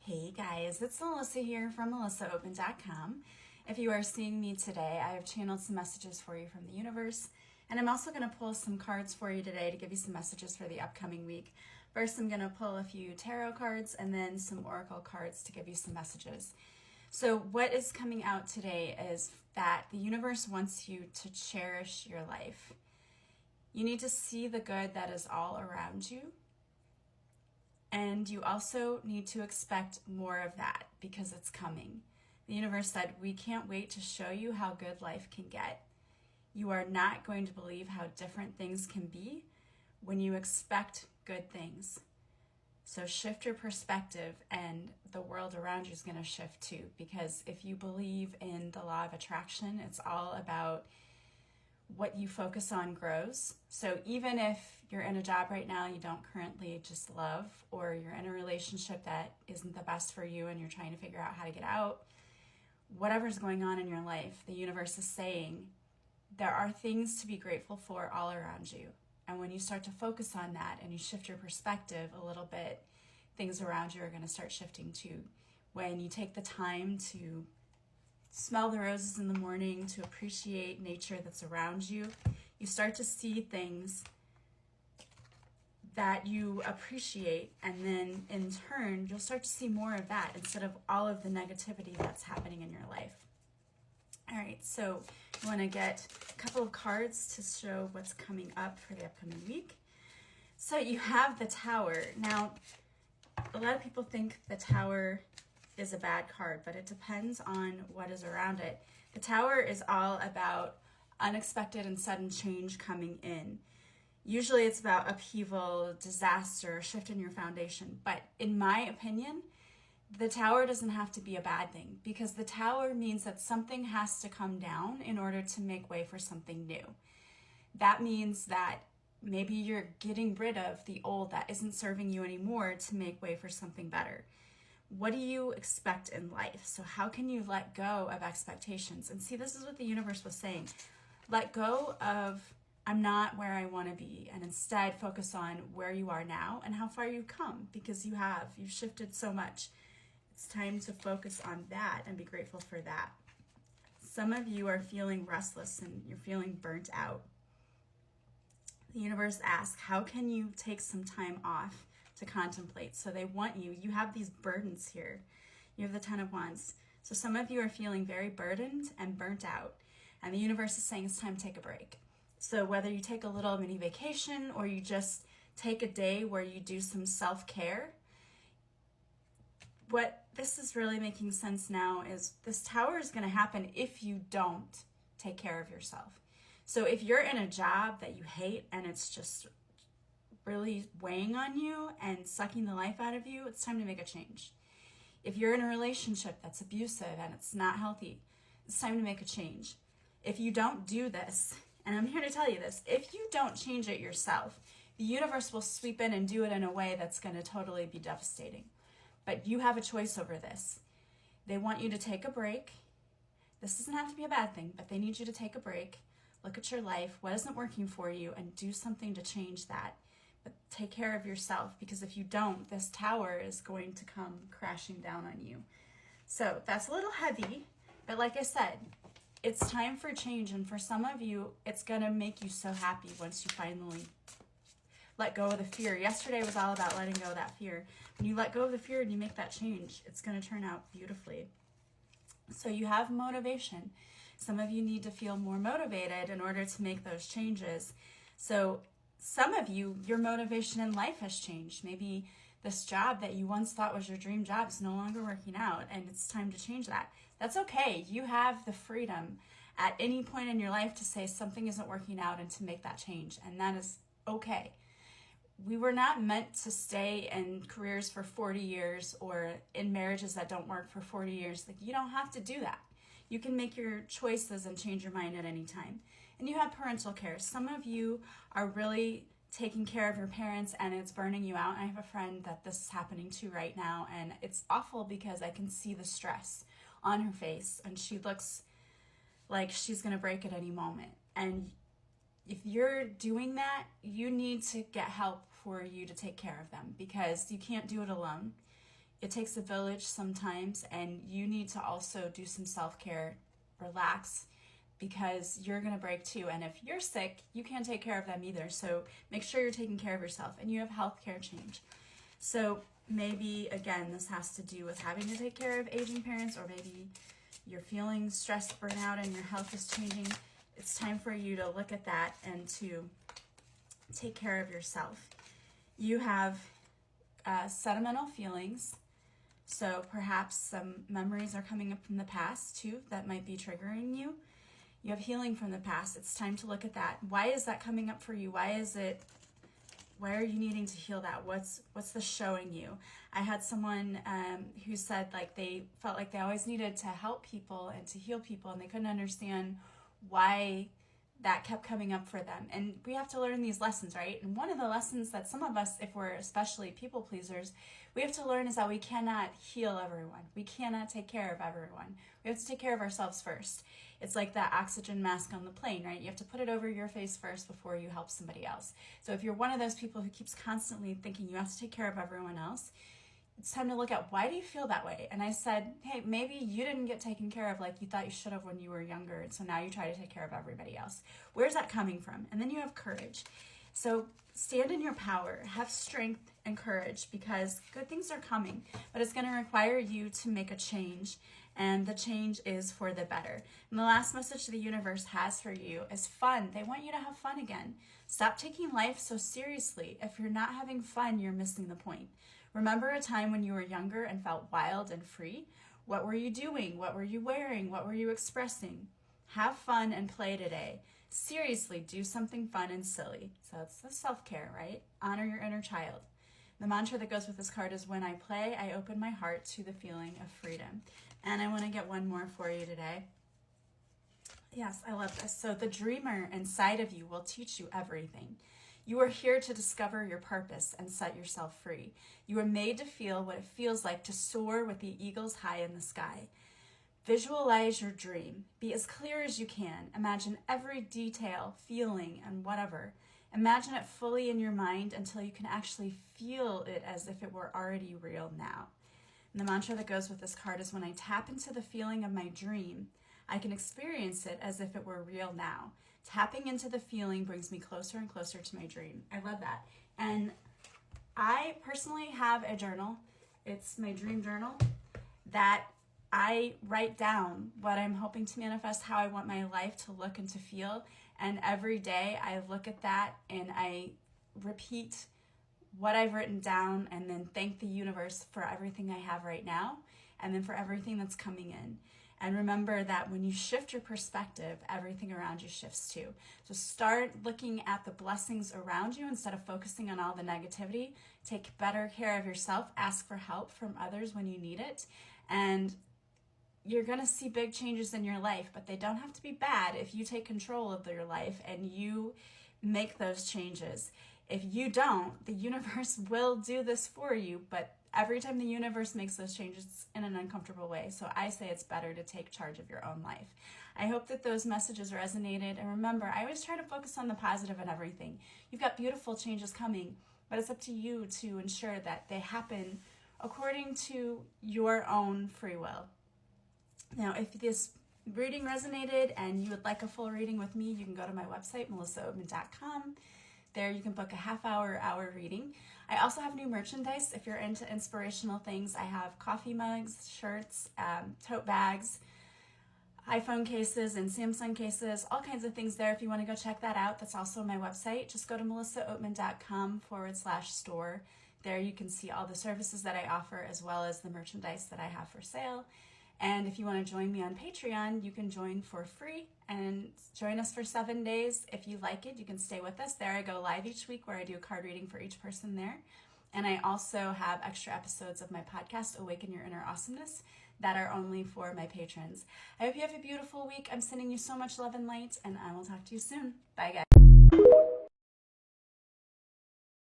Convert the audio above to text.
Hey guys, it's Melissa here from melissaopen.com. If you are seeing me today, I have channeled some messages for you from the universe, and I'm also going to pull some cards for you today to give you some messages for the upcoming week. First, I'm going to pull a few tarot cards and then some oracle cards to give you some messages. So what is coming out today is that the universe wants you to cherish your life. You need to see the good that is all around you. And you also need to expect more of that because it's coming. The universe said, we can't wait to show you how good life can get. You are not going to believe how different things can be when you expect good things. So shift your perspective and the world around you is going to shift too. Because if you believe in the law of attraction, it's all about what you focus on grows. So even if you're in a job right now you don't currently just love, or you're in a relationship that isn't the best for you and you're trying to figure out how to get out, whatever's going on in your life, the universe is saying there are things to be grateful for all around you. And when you start to focus on that and you shift your perspective a little bit, things around you are going to start shifting too. When you take the time to smell the roses in the morning, to appreciate nature that's around you, you start to see things that you appreciate, and then in turn you'll start to see more of that instead of all of the negativity that's happening in your life. All right, so you want to get a couple of cards to show what's coming up for the upcoming week. So you have the Tower. Now, a lot of people think the Tower is a bad card, but it depends on what is around it. The Tower is all about unexpected and sudden change coming in. Usually it's about upheaval, disaster, shift in your foundation. But in my opinion, the Tower doesn't have to be a bad thing, because the Tower means that something has to come down in order to make way for something new. That means that maybe you're getting rid of the old that isn't serving you anymore to make way for something better. What do you expect in life? So how can you let go of expectations? And see, this is what the universe was saying. Let go of, I'm not where I want to be, and instead focus on where you are now and how far you've come, because you've shifted so much. It's time to focus on that and be grateful for that. Some of you are feeling restless and you're feeling burnt out. The universe asks, how can you take some time off to contemplate? So they want you have these burdens here. You have the Ten of Wands. So some of you are feeling very burdened and burnt out, and the universe is saying it's time to take a break. So whether you take a little mini vacation or you just take a day where you do some self-care, what this is really making sense now is this Tower is going to happen if you don't take care of yourself. So if you're in a job that you hate and it's just really weighing on you and sucking the life out of you, it's time to make a change. If you're in a relationship that's abusive and it's not healthy, it's time to make a change. If you don't do this, and I'm here to tell you this, if you don't change it yourself, the universe will sweep in and do it in a way that's going to totally be devastating. But you have a choice over this. They want you to take a break. This doesn't have to be a bad thing, but they need you to take a break, look at your life, what isn't working for you, and do something to change that. But take care of yourself, because if you don't, this Tower is going to come crashing down on you. So that's a little heavy, but like I said, it's time for change, and for some of you, it's going to make you so happy once you finally let go of the fear. Yesterday was all about letting go of that fear. When you let go of the fear and you make that change, it's going to turn out beautifully. So you have motivation. Some of you need to feel more motivated in order to make those changes. So some of you, your motivation in life has changed. Maybe this job that you once thought was your dream job is no longer working out, and it's time to change that. That's okay. You have the freedom at any point in your life to say something isn't working out and to make that change, and that is okay. We were not meant to stay in careers for 40 years or in marriages that don't work for 40 years. Like, you don't have to do that. You can make your choices and change your mind at any time. And you have parental care. Some of you are really taking care of your parents and it's burning you out. I have a friend that this is happening to right now, and it's awful because I can see the stress on her face and she looks like she's gonna break at any moment. And if you're doing that, you need to get help for you to take care of them, because you can't do it alone. It takes a village sometimes, and you need to also do some self-care, relax, because you're going to break too. And if you're sick, you can't take care of them either. So make sure you're taking care of yourself, and you have healthcare change. So maybe, again, this has to do with having to take care of aging parents, or maybe you're feeling stressed, burnout, and your health is changing. It's time for you to look at that and to take care of yourself. You have sentimental feelings. So perhaps some memories are coming up from the past too that might be triggering you. You have healing from the past. It's time to look at that. Why is that coming up for you? Why are you needing to heal that? What's this showing you? I had someone who said like they felt like they always needed to help people and to heal people, and they couldn't understand why that kept coming up for them. And we have to learn these lessons, right? And one of the lessons that some of us, if we're especially people pleasers, we have to learn is that we cannot heal everyone. We cannot take care of everyone. We have to take care of ourselves first. It's like that oxygen mask on the plane, right? You have to put it over your face first before you help somebody else. So if you're one of those people who keeps constantly thinking you have to take care of everyone else, it's time to look at, why do you feel that way? And I said, hey, maybe you didn't get taken care of like you thought you should have when you were younger, and so now you try to take care of everybody else. Where's that coming from? And then you have courage. So stand in your power, have strength and courage, because good things are coming, but it's going to require you to make a change, and the change is for the better. And the last message the universe has for you is fun. They want you to have fun again. Stop taking life so seriously. If you're not having fun, you're missing the point. Remember a time when you were younger and felt wild and free? What were you doing? What were you wearing? What were you expressing? Have fun and play today. Seriously, do something fun and silly. So it's the self-care, right? Honor your inner child. The mantra that goes with this card is, when I play, I open my heart to the feeling of freedom. And I want to get one more for you today. Yes, I love this. So the dreamer inside of you will teach you everything. You are here to discover your purpose and set yourself free. You are made to feel what it feels like to soar with the eagles high in the sky. Visualize your dream. Be as clear as you can. Imagine every detail, feeling, and whatever. Imagine it fully in your mind until you can actually feel it as if it were already real now. And the mantra that goes with this card is, when I tap into the feeling of my dream, I can experience it as if it were real now. Tapping into the feeling brings me closer and closer to my dream. I love that. And I personally have a journal. It's my dream journal that I write down what I'm hoping to manifest, how I want my life to look and to feel. And every day I look at that and I repeat what I've written down, and then thank the universe for everything I have right now, and then for everything that's coming in. And remember that when you shift your perspective, everything around you shifts too. So start looking at the blessings around you instead of focusing on all the negativity. Take better care of yourself. Ask for help from others when you need it. And you're going to see big changes in your life, but they don't have to be bad if you take control of your life and you make those changes. If you don't, the universe will do this for you, but every time the universe makes those changes, it's in an uncomfortable way. So I say it's better to take charge of your own life. I hope that those messages resonated. And remember, I always try to focus on the positive in everything. You've got beautiful changes coming, but it's up to you to ensure that they happen according to your own free will. Now, if this reading resonated and you would like a full reading with me, you can go to my website, melissaoatman.com. There you can book a half-hour, hour reading. I also have new merchandise. If you're into inspirational things, I have coffee mugs, shirts, tote bags, iPhone cases, and Samsung cases, all kinds of things there. If you want to go check that out, that's also on my website. Just go to melissaoatman.com/store. There you can see all the services that I offer, as well as the merchandise that I have for sale. And if you want to join me on Patreon, you can join for free and join us for 7 days. If you like it, you can stay with us. There I go live each week where I do a card reading for each person there. And I also have extra episodes of my podcast, Awaken Your Inner Awesomeness, that are only for my patrons. I hope you have a beautiful week. I'm sending you so much love and light, and I will talk to you soon. Bye, guys.